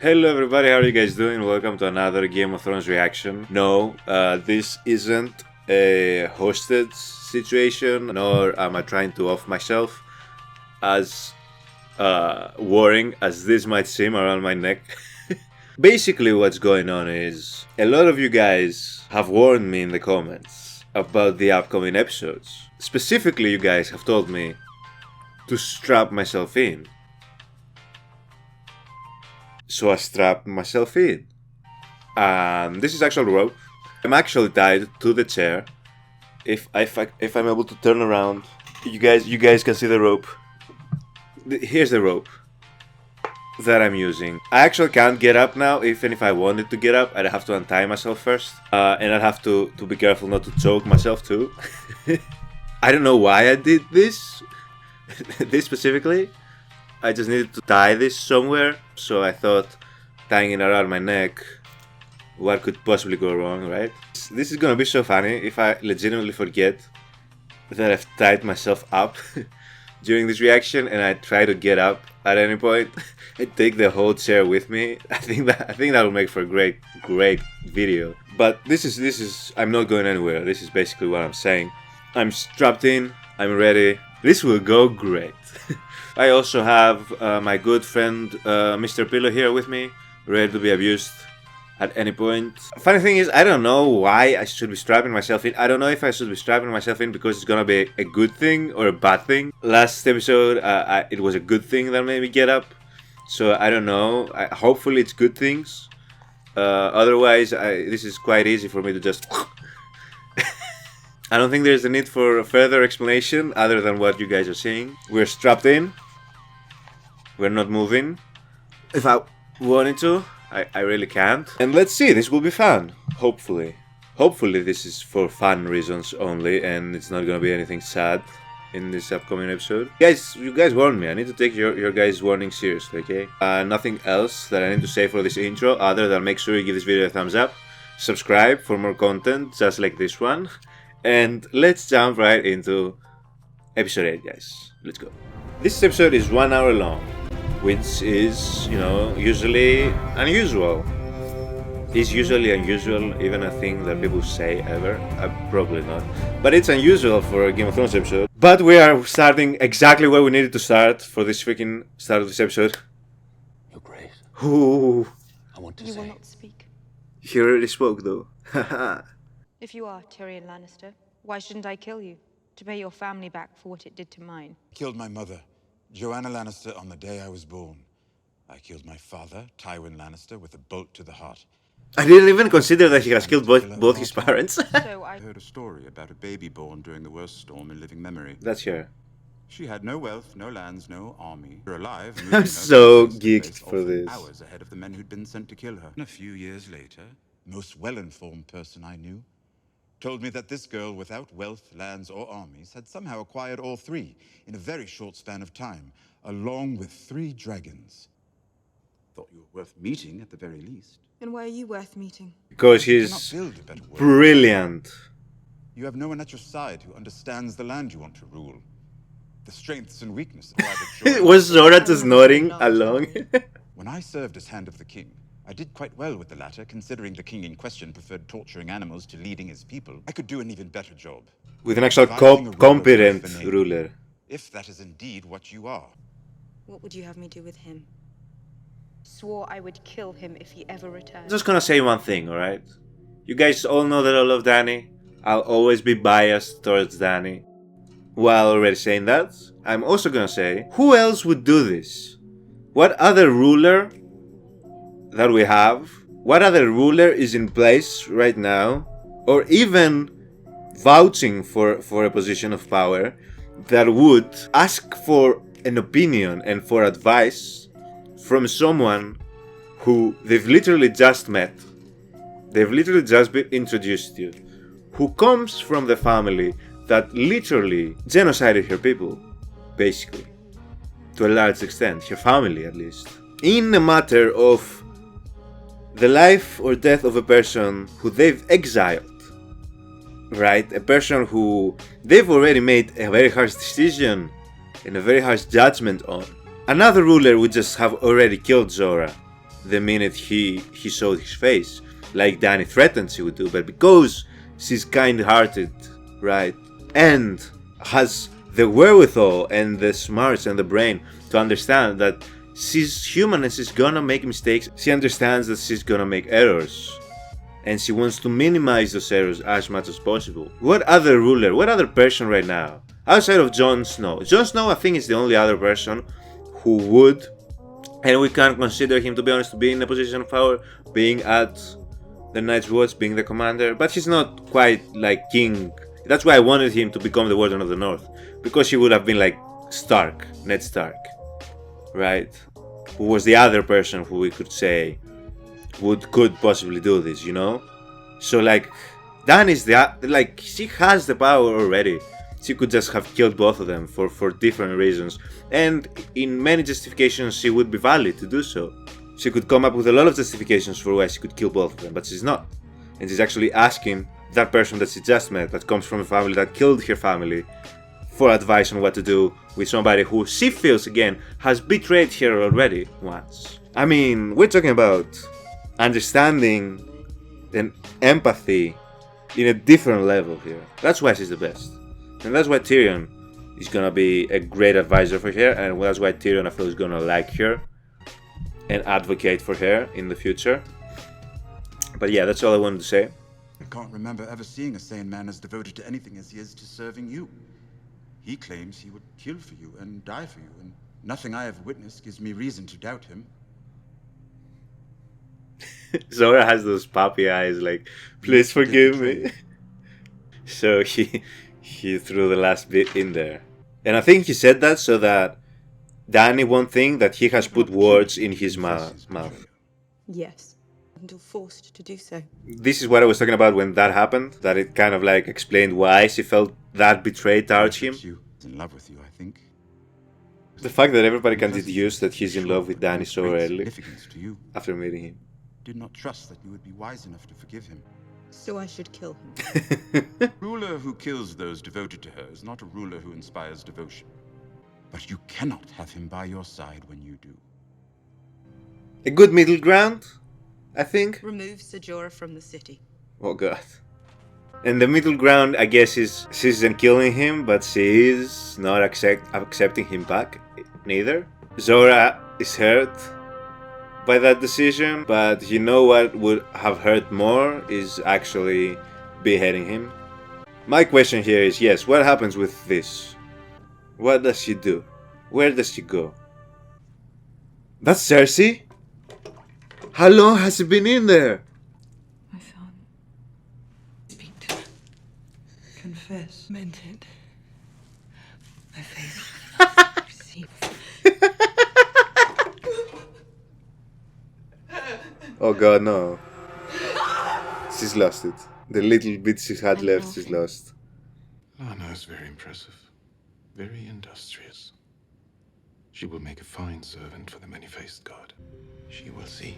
Hello everybody, how are you guys doing? Welcome to another Game of Thrones reaction. No, this isn't a hosted situation, nor am I trying to off myself, as worrying as this might seem around my neck. Basically what's going on is, a lot of you guys have warned me in the comments about the upcoming episodes. Specifically, you guys have told me to strap myself in. So I strapped myself in. This is actual rope. I'm actually tied to the chair. If I'm able to turn around, you guys can see the rope. Here's the rope that I'm using. I actually can't get up now. Even if I wanted to get up, I'd have to untie myself first, and I'd have to be careful not to choke myself too. I don't know why I did this. This specifically. I just needed to tie this somewhere, so I thought tying it around my neck, what could possibly go wrong, right? This is gonna be so funny if I legitimately forget that I've tied myself up during this reaction and I try to get up at any point and take the whole chair with me. I think that will make for a great video. But this is I'm not going anywhere. This is basically what I'm saying. I'm strapped in, I'm ready. This will go great. I also have my good friend Mr. Pillow here with me, ready to be abused at any point. Funny thing is, I don't know why I should be strapping myself in. I don't know if I should be strapping myself in because it's gonna be a good thing or a bad thing. Last episode, it was a good thing that made me get up. So I don't know. Hopefully it's good things. Otherwise, this is quite easy for me to just... I don't think there's a need for further explanation other than what you guys are seeing. We're strapped in. We're not moving. If I wanted to, I really can't. And let's see, this will be fun. Hopefully. Hopefully this is for fun reasons only and it's not gonna be anything sad in this upcoming episode. You guys warned me. I need to take your guys' warning seriously, okay? Nothing else that I need to say for this intro other than make sure you give this video a thumbs up. Subscribe for more content just like this one. And let's jump right into episode 8, guys. Let's go. This episode is 1 hour long, which is, usually unusual. Is usually unusual even a thing that people say ever? Probably not. But it's unusual for a Game of Thrones episode. But we are starting exactly where we needed to start for this freaking start of this episode. Your Grace. Ooh. I want to You say. will not speak. He already spoke though. Haha. If you are Tyrion Lannister, why shouldn't I kill you? To pay your family back for what it did to mine. I killed my mother, Joanna Lannister, on the day I was born. I killed my father, Tywin Lannister, with a bolt to the heart. I didn't even consider that he has killed both his parents. So I heard a story about a baby born during the worst storm in living memory. That's her. She had no wealth, no lands, no army. Her alive, I'm so geeked for this. Hours ahead of the men who'd been sent to kill her. And a few years later, most well-informed person I knew told me that this girl without wealth, lands, or armies had somehow acquired all three in a very short span of time, along with 3 dragons. Thought you were worth meeting at the very least. And why are you worth meeting? Because You he's cannot build a better world. brilliant. You have no one at your side who understands the land you want to rule. The strengths and weaknesses of either choice. Was Zora just nodding along? When I served as Hand of the King, I did quite well with the latter, considering the king in question preferred torturing animals to leading his people. I could do an even better job. With an actual Advising a ruler competent worth the name. ruler. If that is indeed what you are. What would you have me do with him? Swore I would kill him if he ever returned. I'm just gonna say one thing, alright? You guys all know that I love Dany. I'll always be biased towards Dany. While already saying that, I'm also gonna say, who else would do this? What other ruler that we have, what other ruler is in place right now, or even vouching for a position of power, that would ask for an opinion and for advice from someone who they've literally just met, they've literally just been introduced to, who comes from the family that literally genocided her people, basically, to a large extent, her family at least, in a matter of the life or death of a person who they've exiled, right? A person who they've already made a very harsh decision and a very harsh judgment on. Another ruler would just have already killed Zora the minute he showed his face, like Dany threatened she would do, but because she's kind-hearted, right, and has the wherewithal and the smarts and the brain to understand that she's human and she's gonna make mistakes. She understands that she's gonna make errors, and she wants to minimize those errors as much as possible. What other ruler, what other person right now, outside of Jon Snow? Jon Snow, I think, is the only other person who would, and we can't consider him, to be honest, to be in a position of power, being at the Night's Watch, being the commander, but he's not quite like king. That's why I wanted him to become the Warden of the North, because he would have been like Stark, Ned Stark, right? Who was the other person who we could say could possibly do this, you know? So like, Dany's she has the power already. She could just have killed both of them for different reasons, and in many justifications she would be valid to do so. She could come up with a lot of justifications for why she could kill both of them, but she's not. And she's actually asking that person that she just met, that comes from a family that killed her family, for advice on what to do with somebody who she feels, again, has betrayed her already once. I mean, we're talking about understanding and empathy in a different level here. That's why she's the best. And that's why Tyrion is gonna be a great advisor for her, and that's why Tyrion, I feel, is gonna like her and advocate for her in the future. But yeah, that's all I wanted to say. I can't remember ever seeing a sane man as devoted to anything as he is to serving you. He claims he would kill for you and die for you, and nothing I have witnessed gives me reason to doubt him. Zora has those puppy eyes like, please forgive me. So he threw the last bit in there. And I think he said that so that Dany won't think that he has put words in his mouth. Yes, until forced to do so. This is what I was talking about when that happened, that it kind of like explained why she felt that betrayed towards him. He's in love with you, I think. The fact that everybody can deduce that he's in love with Dany so early To you. after meeting him. Did not trust that you would be wise enough to forgive him. So I should kill him. Ruler who kills those devoted to her is not a ruler who inspires devotion. But you cannot have him by your side when you do. A good middle ground, I think. Remove Ser Jorah from the city. Oh god. And the middle ground, I guess, is she isn't killing him, but she is not accepting him back, neither. Zora is hurt by that decision, but you know what would have hurt more is actually beheading him. My question here is, yes, what happens with this? What does she do? Where does she go? That's Cersei? How long has she been in there? My son. Speak to her. Confess. Meant it. My face. Receive. Oh god, no. She's lost it. The little bit she had left, she's lost. Lana is very impressive. Very industrious. She will make a fine servant for the many-faced god. She will see.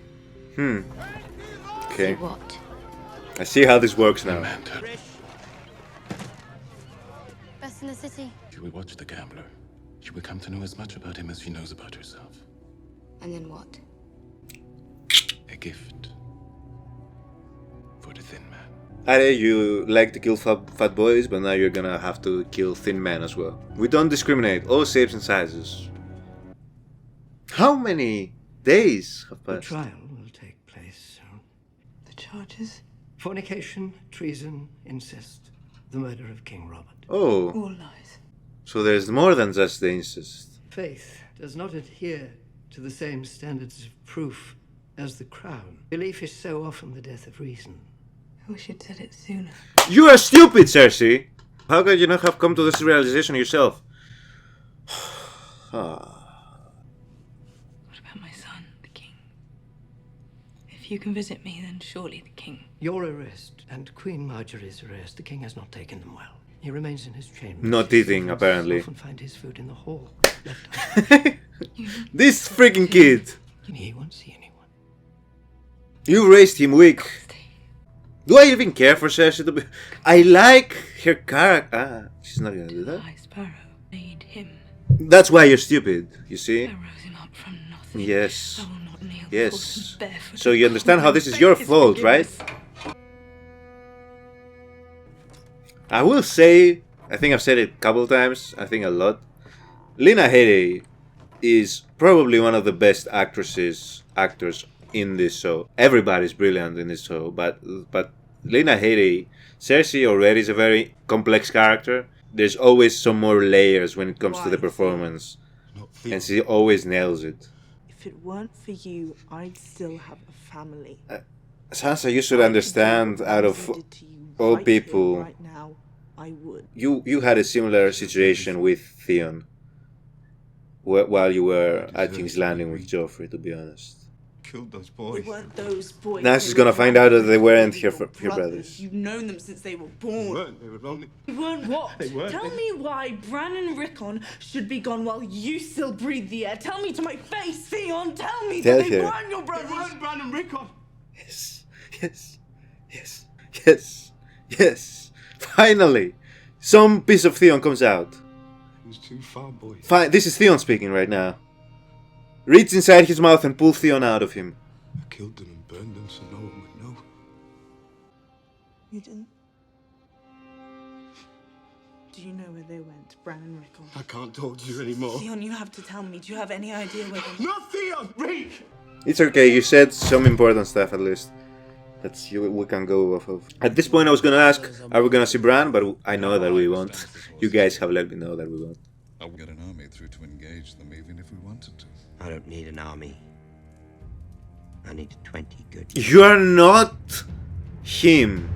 Okay. What? I see how this works now. Amanda. Best in the city. She will watch the gambler. She will come to know as much about him as she knows about herself. And then what? A gift. For the thin man. Are you like to kill fat boys, but now you're gonna have to kill thin men as well. We don't discriminate, all shapes and sizes. How many days have The passed? trial will take place soon. The charges? Fornication, treason, incest, the murder of King Robert. Oh, All lies. so there's more than just the incest. Faith does not adhere to the same standards of proof as the crown. Belief is so often the death of reason. I wish you'd said it sooner. You are stupid, Cersei! How could you not have come to this realization yourself? What about my son, the king? If you can visit me, then surely the king. Your arrest and Queen Marjorie's arrest, the king has not taken them well. He remains in his chamber. Not His eating, servants apparently. often find his food in the hall. Left This freaking kid! he won't see anyone. You raised him weak. Do I even care for Cersei to be... I like her character. She's not gonna do that. High Sparrow made him. That's why you're stupid, you see? I rose him up from nothing. Yes. I will not kneel Yes. before them barefoot. So you understand how this is your fault, right? I will say, I think I've said it a couple times, I think a lot. Lena Headey is probably one of the best actors in this show. Everybody's brilliant in this show, but Lena Headey, Cersei already is a very complex character. There's always some more layers when it comes to the performance, and she always nails it. If it weren't for you, I'd still have a family. Sansa, you should understand, out of all people, right now, I would. you had a similar situation with Theon while you were at King's Landing with Joffrey, to be honest. Killed those boys. They weren't those boys. Now she's gonna find out that they weren't her brothers. You've known them since they were born. They were only... They weren't what? They weren't. Tell me why Bran and Rickon should be gone while you still breathe the air. Tell me to my face, Theon. Tell me Tell that they her. weren't your brothers. They weren't Bran and Rickon. Yes, yes, yes, yes, yes. Finally, some piece of Theon comes out. It was too far, boys. Fine, this is Theon speaking right now. Reach inside his mouth and pull Theon out of him. I killed them and burned them so no one would know. You didn't? Do you know where they went, Bran and Rickon? I can't talk to you anymore. Theon, you have to tell me. Do you have any idea where they... Not Theon! Reek! It's okay, you said some important stuff at least. We can go off of. At this point I was gonna ask, are we gonna see Bran? But I know that we won't. You guys have let me know that we won't. I'll get an army through to engage them even if we wanted to. I don't need an army. I need 20 good. You're not him.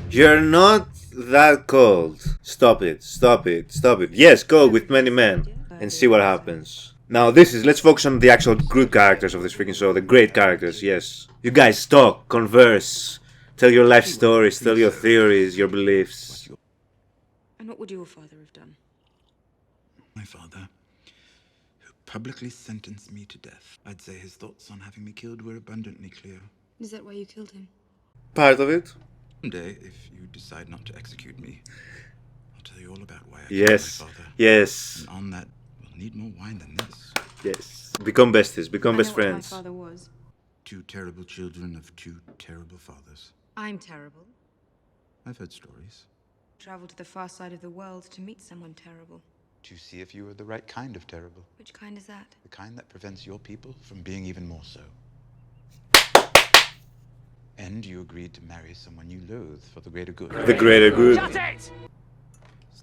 You're not that cold. Stop it, stop it, stop it. Yes, go with many men and see what happens. Now let's focus on the actual good characters of this freaking show, the great characters, yes. You guys talk, converse, tell your life stories, tell your theories, your beliefs. And what would your father have done? My father, who publicly sentenced me to death. I'd say his thoughts on having me killed were abundantly clear. Is that why you killed him? Part of it. Someday, if you decide not to execute me, I'll tell you all about why I Yes, killed my father. yes, And on that, we'll need more wine than this. yes. Become besties, become I best know what friends. my father was. Two terrible children of two terrible fathers. I'm terrible. I've heard stories. Travel to the far side of the world to meet someone terrible. To see if you were the right kind of terrible. Which kind is that? The kind that prevents your people from being even more so. And you agreed to marry someone you loathe for the greater good. The greater good. It's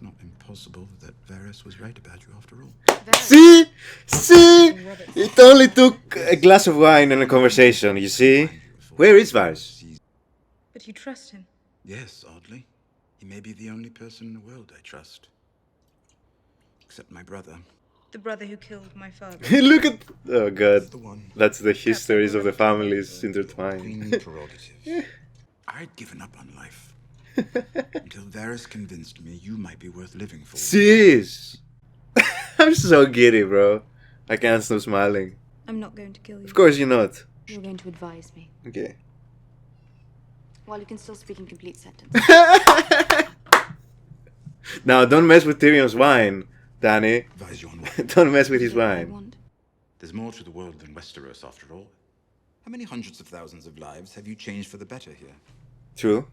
not impossible that Varys was right about you after all. See? See? It only took a glass of wine and a conversation, you see? Where is Varys? But you trust him. Yes, oddly. He may be the only person in the world I trust. Except my brother. The brother who killed my father. Look at... Oh god. The one. That's the histories of the families intertwined. Queen prerogative. I'd given up on life. Until Varys convinced me you might be worth living for. Jeez. I'm so giddy, bro. I can't stop smiling. I'm not going to kill you. Of course you're not. You're going to advise me. Okay. While you can still speak in complete sentence. Now, don't mess with Tyrion's wine, Danny. Advise you on what? Don't mess with his Is that what I wine. want? There's more to the world than Westeros, after all. How many hundreds of thousands of lives have you changed for the better here? True.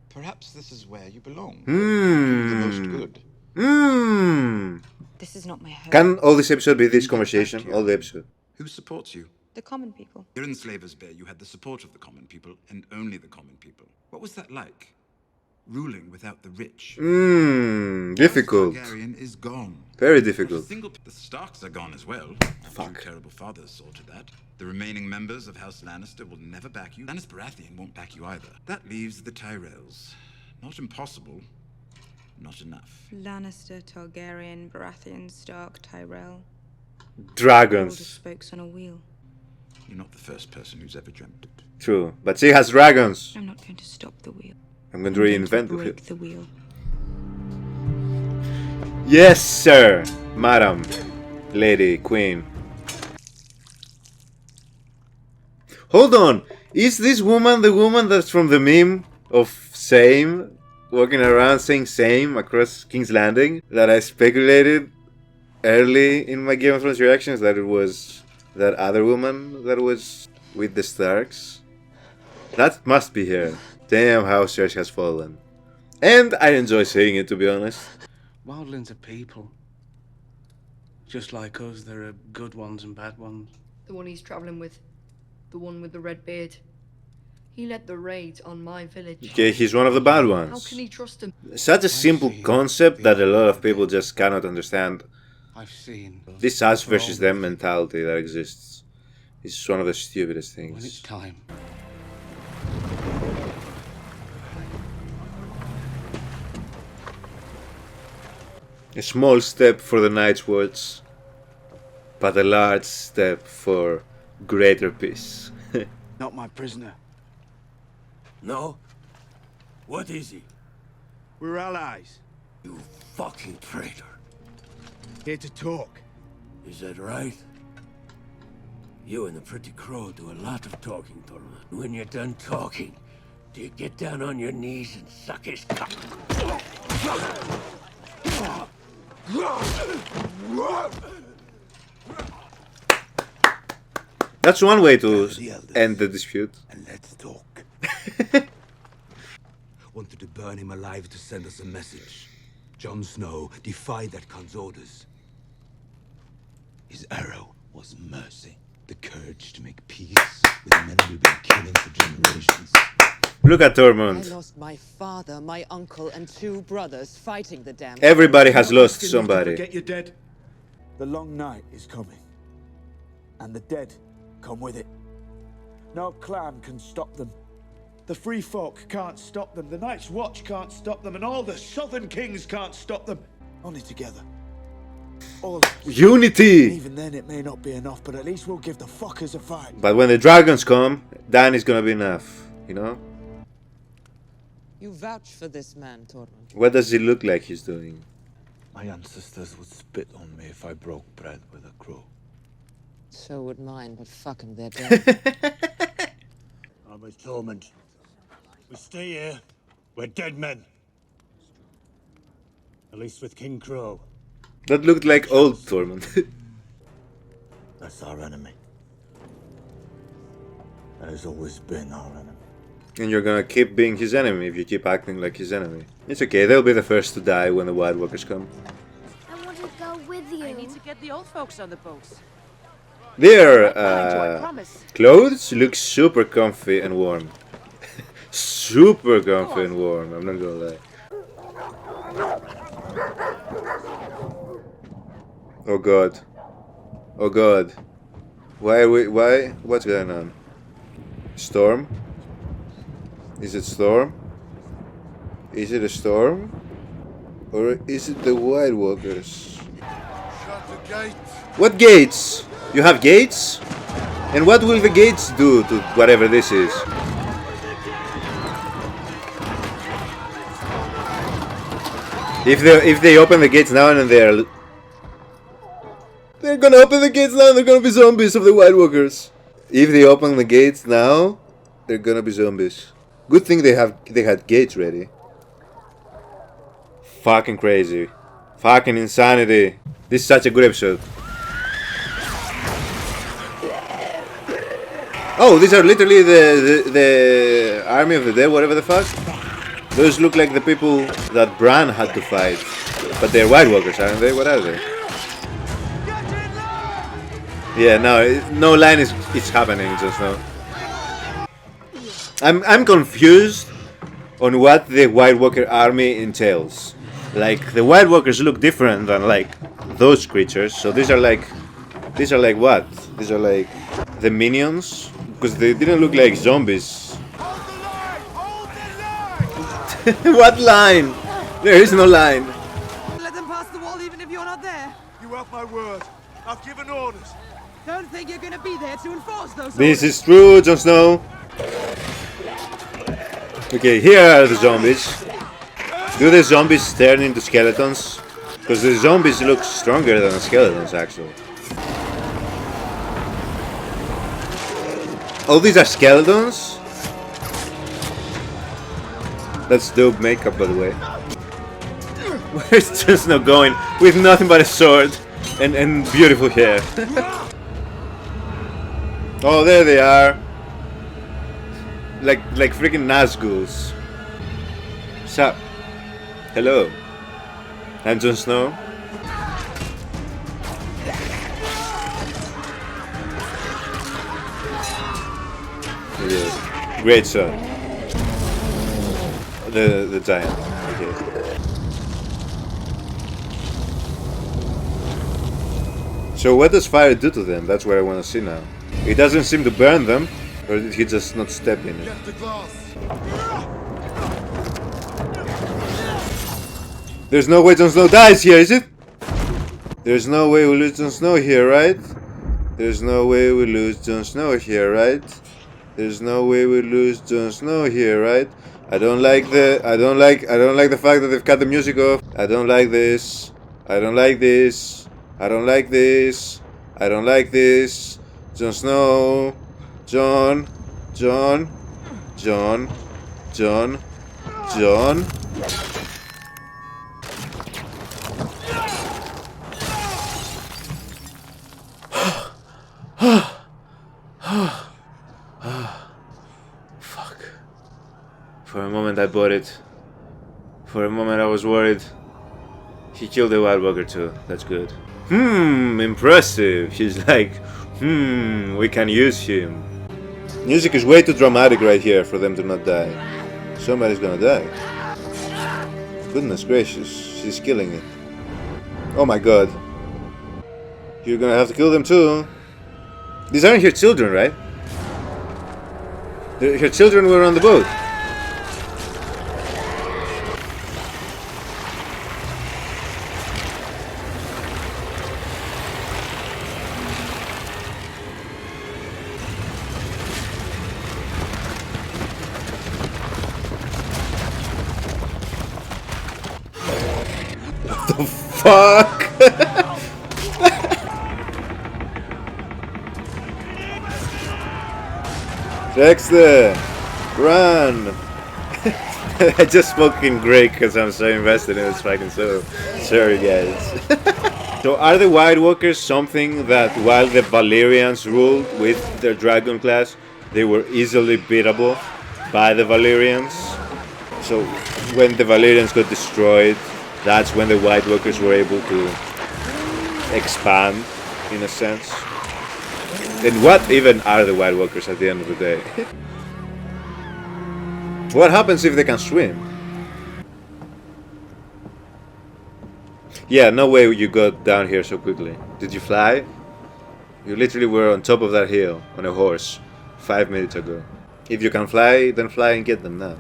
Perhaps this is where you belong. Hmm. The most good. This is not my home. Can all this episode be this conversation? All the episode. Who supports you? The common people. Here in Slaver's Bay, you had the support of the common people, and only the common people. What was that like? Ruling without the rich. Difficult. Targaryen is gone. Very Not a difficult. single... The Starks are gone as well. Fuck. Two terrible fathers saw to that. The remaining members of House Lannister will never back you. Stannis Baratheon won't back you either. That leaves the Tyrells. Not impossible. Not enough. Lannister, Targaryen, Baratheon, Stark, Tyrell. All the Dragons. spokes on a wheel. You're not the first person who's ever dreamt it. True. But she has dragons. I'm not going to stop the wheel. I'm going to I'm going reinvent to the break the wheel. Yes, sir. Madam. Lady. Queen. Hold on. Is this woman the woman that's from the meme of same? Walking around saying same across King's Landing? That I speculated early in my Game of Thrones reactions that it was That other woman that was with the Starks? That must be her. Damn how Cersei has fallen. And I enjoy seeing it, to be honest. Wildlings are people. Just like us, there are good ones and bad ones. The one he's traveling with. The one with the red beard. He led the raid on my village. Okay, he's one of the bad ones. How can he trust him? Such a simple concept that a lot of people just cannot understand. I've seen This us versus them mentality that exists is one of the stupidest things. when it's time. A small step for the Night's Watch, but a large step for greater peace. Not my prisoner. No? What is he? We're allies. You fucking traitor. Here to talk. Is that right? You and the Pretty Crow do a lot of talking, Tormund. When you're done talking, do you get down on your knees and suck his cock? That's one way to end the dispute. And let's talk. Wanted to burn him alive to send us a message. Jon Snow defied that Khan's orders. His arrow was mercy. The courage to make peace with men we've been killing for generations. Look at Tormund. I lost my father, my uncle, and 2 brothers fighting the damn. Everybody has lost somebody. Forget you're dead. The long night is coming. And the dead come with it. No clan can stop them. The free folk can't stop them. The Night's Watch can't stop them. And all the Southern Kings can't stop them. Only together. All of us. Unity! And even then it may not be enough, but at least we'll give the fuckers a fight. But when the dragons come, then it's gonna be enough, you know? You vouch for this man, Tormund. What does he look like he's doing? My ancestors would spit on me if I broke bread with a crow. So would mine, but fuck 'em, they're dead. I'm with Tormund. We stay here. We're dead men. At least with King Crow. That looked like old Tormund. That's our enemy. That has always been our enemy. And you're gonna keep being his enemy if you keep acting like his enemy. It's okay, they'll be the first to die when the White Walkers come. I want to go with you. I need to get the old folks on the boats. Their clothes look super comfy and warm. Super comfy and warm, I'm not gonna lie. Oh god. Oh god. Why? What's going on? Storm? Is it storm? Is it a storm? Or is it the White Walkers? Shut the gate. What gates? You have gates? And what will the gates do to whatever this is? If they open the gates now and they're gonna open the gates now and they're gonna be zombies of the White Walkers. If they open the gates now, they're gonna be zombies. Good thing they had gates ready. Fucking crazy. Fucking insanity. This is such a good episode. Oh, these are literally the army of the dead, whatever the fuck. Those look like the people that Bran had to fight. But they're White Walkers, aren't they? What are they? Yeah, no line is happening just now. I'm confused on what the White Walker army entails. Like, the White Walkers look different than like those creatures. So these are like what? These are like the minions, because they didn't look like zombies. What line? There is no line. Let them pass the wall even if you're not there. You have my word. I've given orders. Don't think you're gonna be there to enforce those This orders. is true, Jon Snow. Okay, here are the zombies. Do the zombies turn into skeletons? Because the zombies look stronger than the skeletons, actually. Oh, these are skeletons? That's dope makeup, by the way. Where's Jon Snow going? With nothing but a sword and beautiful hair. Oh, there they are. Like freaking Nazguls. Sup? Hello. I'm Jon Snow. Yeah. Great shot. The giant. Okay. So what does fire do to them? That's what I want to see now. It doesn't seem to burn them, or did he just not step in it? There's no way Jon Snow dies here, is it? There's no way we lose Jon Snow here, right? There's no way we lose Jon Snow here, right? There's no way we lose Jon Snow here, right? I don't like the fact that they've cut the music off. I don't like this. I don't like this. I don't like this. I don't like this. Jon Snow. Jon. Fuck. For a moment I bought it. For a moment I was worried. He killed the Wild Walker too. That's good. Impressive. He's like, we can use him. Music is way too dramatic right here for them to not die. Somebody's gonna die. Goodness gracious, she's killing it. Oh my god. You're gonna have to kill them too. These aren't her children, right? Her children were on the boat. What the fuck? Dexter, run! I just fucking great because I'm so invested in this fucking show. Sorry, guys. So, are the White Walkers something that while the Valyrians ruled with their dragon class, they were easily beatable by the Valyrians? So, when the Valyrians got destroyed, that's when the White Walkers were able to expand, in a sense. And what even are the White Walkers at the end of the day? What happens if they can swim? Yeah, no way you got down here so quickly. Did you fly? You literally were on top of that hill on a horse 5 minutes ago. If you can fly, then fly and get them now.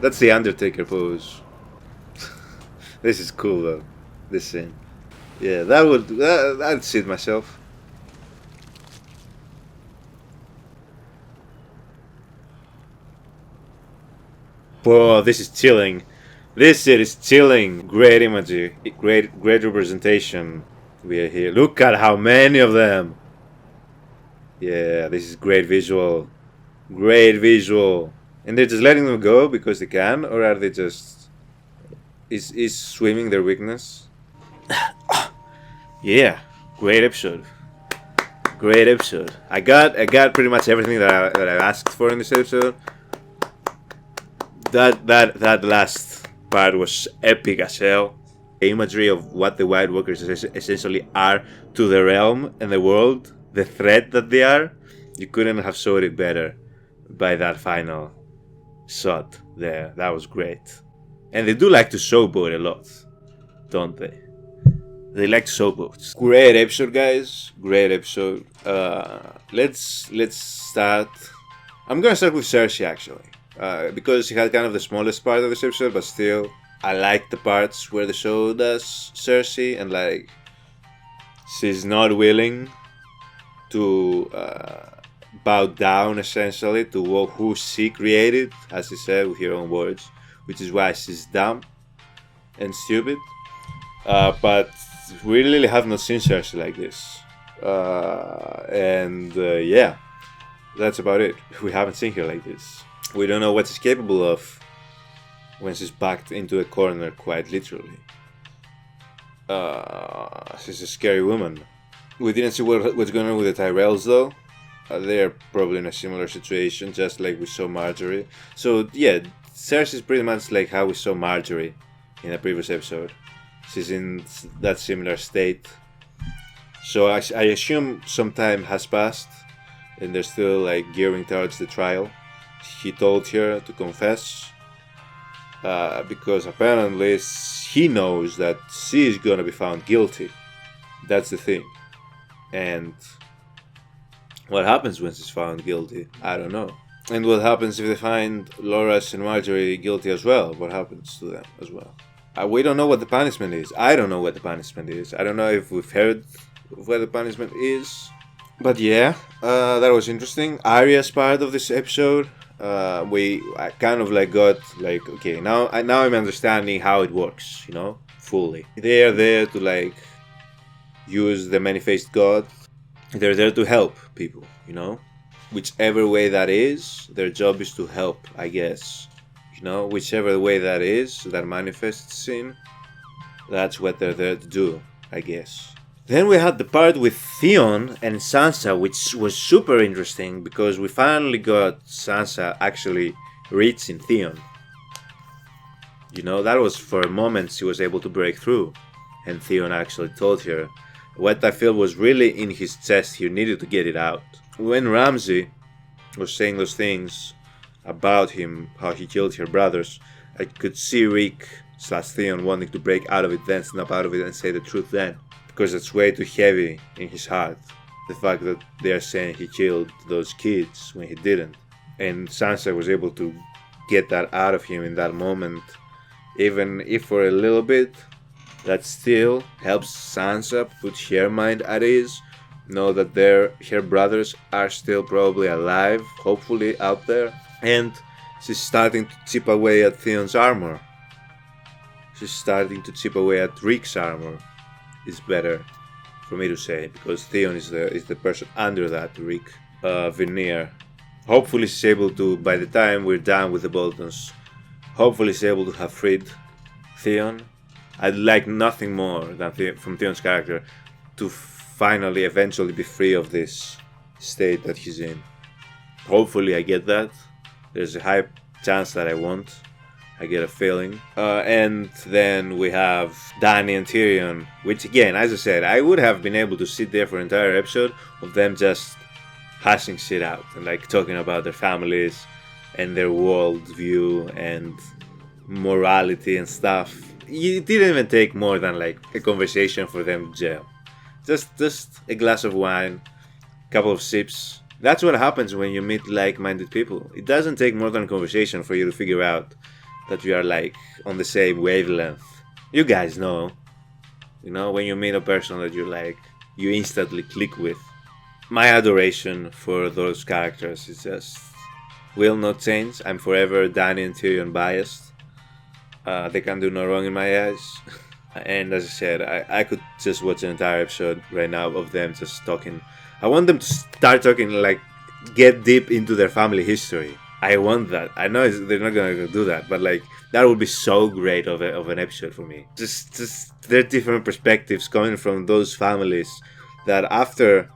That's the Undertaker pose. This is cool though, this scene. Yeah, I'd see it myself. Whoa, this is chilling. This shit is chilling. Great imagery, great representation. We are here. Look at how many of them. Yeah, this is great visual. Great visual. And they're just letting them go because they can, or are they just... Is swimming their weakness? Yeah, great episode. Great episode. I got pretty much everything that I asked for in this episode. That last part was epic as hell. The imagery of what the White Walkers essentially are to the realm and the world, the threat that they are, you couldn't have showed it better by that final shot there. That was great. And they do like to showboat a lot, don't they? They like to showboat. Great episode, guys. Great episode. Let's start. I'm gonna start with Cersei actually, because she had kind of the smallest part of this episode, but still, I like the parts where the show does Cersei and like she's not willing to bow down essentially to who she created, as she said with her own words, which is why she's dumb and stupid. But we really have not seen Cersei like this. Yeah, that's about it. We haven't seen her like this. We don't know what she's capable of when she's backed into a corner, quite literally. She's a scary woman. We didn't see what's going on with the Tyrells though. They're probably in a similar situation, just like we saw Marjorie. So yeah, Cersei is pretty much like how we saw Marjorie in a previous episode. She's in that similar state. So I assume some time has passed and they're still like gearing towards the trial. He told her to confess because apparently he knows that she is gonna be found guilty. That's the thing. And what happens when she's found guilty? I don't know. And what happens if they find Loras and Marjorie guilty as well? What happens to them as well? We don't know what the punishment is. I don't know what the punishment is. I don't know if we've heard what the punishment is. But yeah, that was interesting. Arya's part of this episode. I kind of like got like, okay, now I'm understanding how it works, you know, fully. They are there to like use the many-faced god. They're there to help people, you know, whichever way that is. Their job is to help, I guess, you know, whichever way that is, that manifests in, that's what they're there to do, I guess. Then we had the part with Theon and Sansa, which was super interesting because we finally got Sansa actually reaching Theon. You know, that was for a moment she was able to break through, and Theon actually told her what I feel was really in his chest. He needed to get it out. When Ramsay was saying those things about him, how he killed her brothers, I could see Rick/Theon wanting to break out of it then, snap out of it and say the truth then. Because it's way too heavy in his heart. The fact that they are saying he killed those kids when he didn't. And Sansa was able to get that out of him in that moment. Even if for a little bit, that still helps Sansa put her mind at ease. Know that her brothers are still probably alive, hopefully out there. And she's starting to chip away at Theon's armor. She's starting to chip away at Rick's armor. Is better for me to say, because Theon is the person under that Rick veneer. Hopefully she's able to, by the time we're done with the Boltons, hopefully she's able to have freed Theon. I'd like nothing more than from Theon's character to finally eventually be free of this state that he's in. Hopefully I get that. There's a high chance that I won't. I get a feeling. And then we have Dany and Tyrion, which again, as I said, I would have been able to sit there for an entire episode of them just hashing shit out and like talking about their families and their worldview and morality and stuff. It didn't even take more than like a conversation for them to gel. Just a glass of wine, a couple of sips. That's what happens when you meet like-minded people. It doesn't take more than a conversation for you to figure out that we are like on the same wavelength. You guys know, you know, when you meet a person that you're like, you instantly click with. My adoration for those characters is just will not change. I'm forever Dany and Tyrion biased. They can do no wrong in my eyes. And as I said, I could just watch an entire episode right now of them just talking. I want them to start talking, like get deep into their family history. I want that. I know they're not gonna do that, but like that would be so great of an episode for me. Just their different perspectives coming from those families that after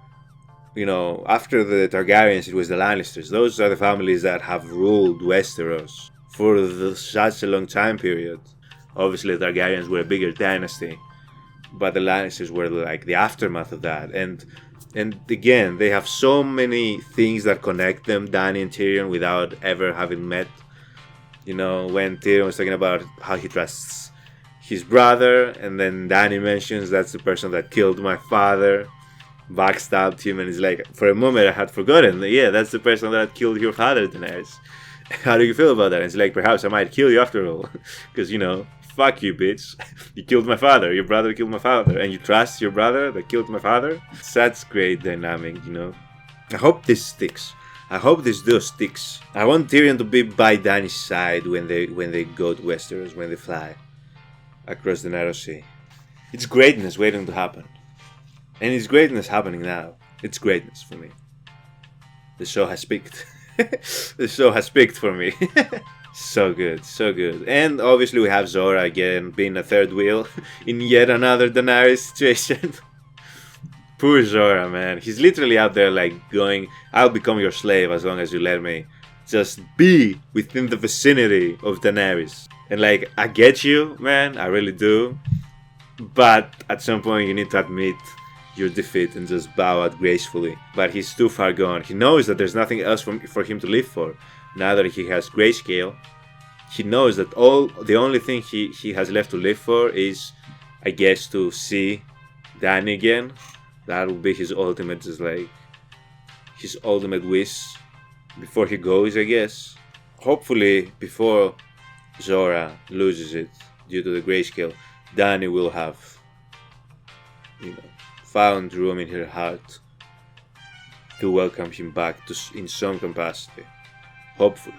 the Targaryens, it was the Lannisters. Those are the families that have ruled Westeros for such a long time period. Obviously, the Targaryens were a bigger dynasty, but the Lannisters were like the aftermath of that. And again, they have so many things that connect them, Dany and Tyrion, without ever having met. You know, when Tyrion was talking about how he trusts his brother, and then Dany mentions that's the person that killed my father, backstabbed him, and he's like, for a moment I had forgotten, yeah, that's the person that killed your father, Daenerys. How do you feel about that? And it's like, perhaps I might kill you after all, because, you know, fuck you, bitch. You killed my father. Your brother killed my father. And you trust your brother that killed my father? Such great dynamic, you know. I hope this sticks. I hope this duo sticks. I want Tyrion to be by Dany's side when they go to Westeros, when they fly across the Narrow Sea. It's greatness waiting to happen. And it's greatness happening now. It's greatness for me. The show has picked. The show has picked for me. So good, so good. And obviously we have Zora again being a third wheel in yet another Daenerys situation. Poor Zora, man. He's literally out there like going, I'll become your slave as long as you let me just be within the vicinity of Daenerys. And like, I get you, man, I really do. But at some point you need to admit your defeat and just bow out gracefully. But he's too far gone. He knows that there's nothing else for him to live for. Now that he has grayscale, he knows that the only thing he has left to live for is, I guess, to see Dany again. That will be his ultimate, just like, his ultimate wish before he goes, I guess. Hopefully, before Zora loses it due to the grayscale, Dany will have, found room in her heart to welcome him back in some capacity. Hopefully.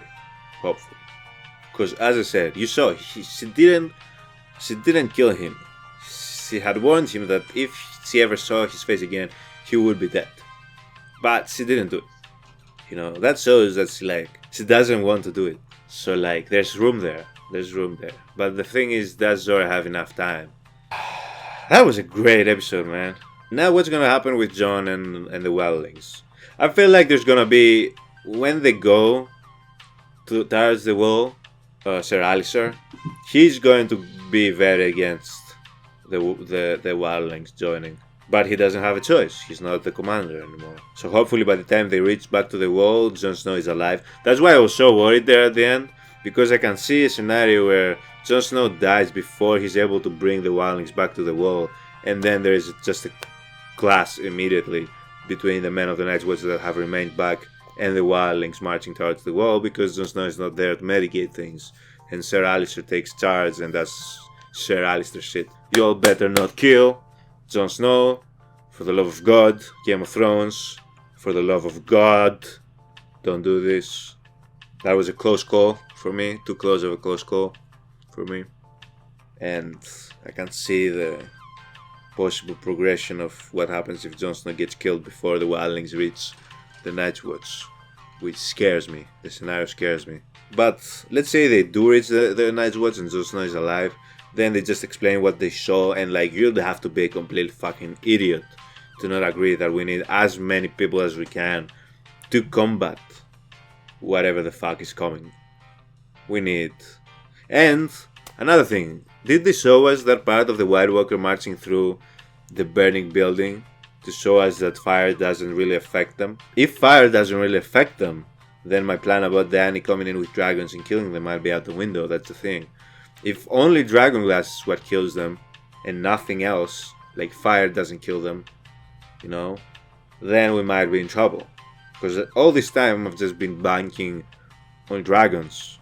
Because as I said, you saw, she didn't kill him. She had warned him that if she ever saw his face again, he would be dead. But she didn't do it. That shows that she doesn't want to do it. So there's room there. But the thing is, does Zora have enough time? That was a great episode, man. Now what's gonna happen with Jon and the wildlings? I feel like there's gonna be, when they go towards the wall, Sir Alistair, he's going to be very against the wildlings joining. But he doesn't have a choice. He's not the commander anymore. So hopefully by the time they reach back to the wall, Jon Snow is alive. That's why I was so worried there at the end. Because I can see a scenario where Jon Snow dies before he's able to bring the wildlings back to the wall. And then there is just a clash immediately between the men of the Night's Watch that have remained back and the wildlings marching towards the wall, because Jon Snow is not there to mitigate things. And Sir Alistair takes charge, and that's Sir Alistair shit. You all better not kill Jon Snow, for the love of God. Game of Thrones, for the love of God, don't do this. That was a close call for me, too close of a close call for me. And I can see the possible progression of what happens if Jon Snow gets killed before the wildlings reach the Night's Watch, which scares me. The scenario scares me. But let's say they do reach the Night's Watch and Jon Snow is alive. Then they just explain what they saw, and you'd have to be a complete fucking idiot to not agree that we need as many people as we can to combat whatever the fuck is coming. We need. And another thing, did they show us that part of the White Walker marching through the burning building to show us that fire doesn't really affect them? If fire doesn't really affect them, then my plan about Dany coming in with dragons and killing them might be out the window. That's the thing. If only dragonglass is what kills them and nothing else, like fire doesn't kill them, then we might be in trouble. Because all this time I've just been banking on dragons.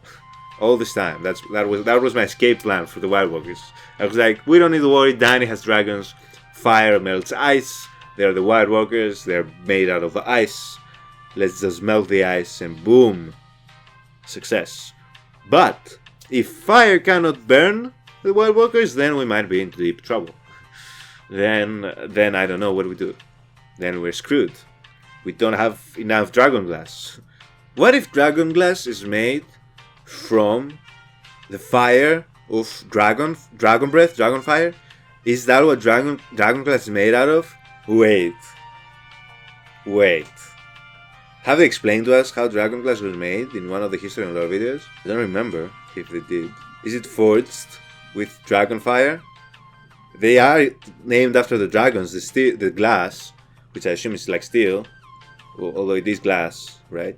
All this time. That was my escape plan for the White Walkers. I was like, we don't need to worry, Dany has dragons, fire melts ice, they're the White Walkers, they're made out of ice. Let's just melt the ice and boom, success. But if fire cannot burn the White Walkers, then we might be in deep trouble. Then I don't know what we do. Then we're screwed. We don't have enough dragonglass. What if dragonglass is made from the fire of dragon breath, dragon fire? Is that what dragonglass is made out of? Wait. Have they explained to us how dragonglass was made in one of the history and lore videos? I don't remember if they did. Is it forged with dragon fire? They are named after the dragons, the glass, which I assume is like steel, although it is glass, right?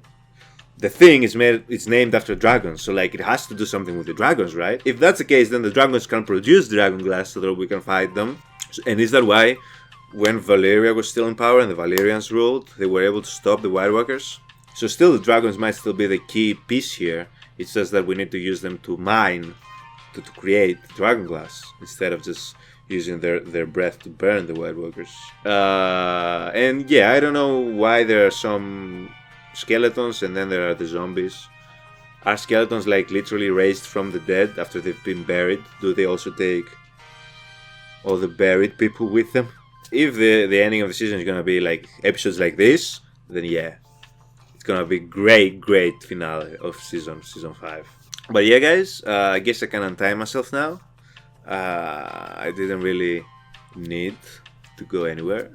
The thing is named after dragons, so it has to do something with the dragons, right? If that's the case, then the dragons can produce dragonglass so that we can fight them. And is that why, when Valyria was still in power and the Valyrians ruled, they were able to stop the White Walkers? So still, the dragons might still be the key piece here. It's just that we need to use them to mine, to create dragonglass, instead of just using their breath to burn the White Walkers. And yeah, I don't know why there are some skeletons and then there are the zombies. Are skeletons literally raised from the dead after they've been buried? Do they also take all the buried people with them? If the ending of the season is gonna be episodes like this, then yeah, it's gonna be great finale of season 5. But yeah, guys, I guess I can untie myself now. I didn't really need to go anywhere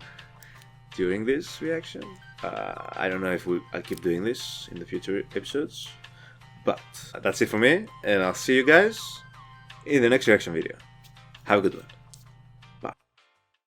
during this reaction. I don't know if I'll keep doing this in the future episodes. But that's it for me, and I'll see you guys in the next reaction video. Have a good one.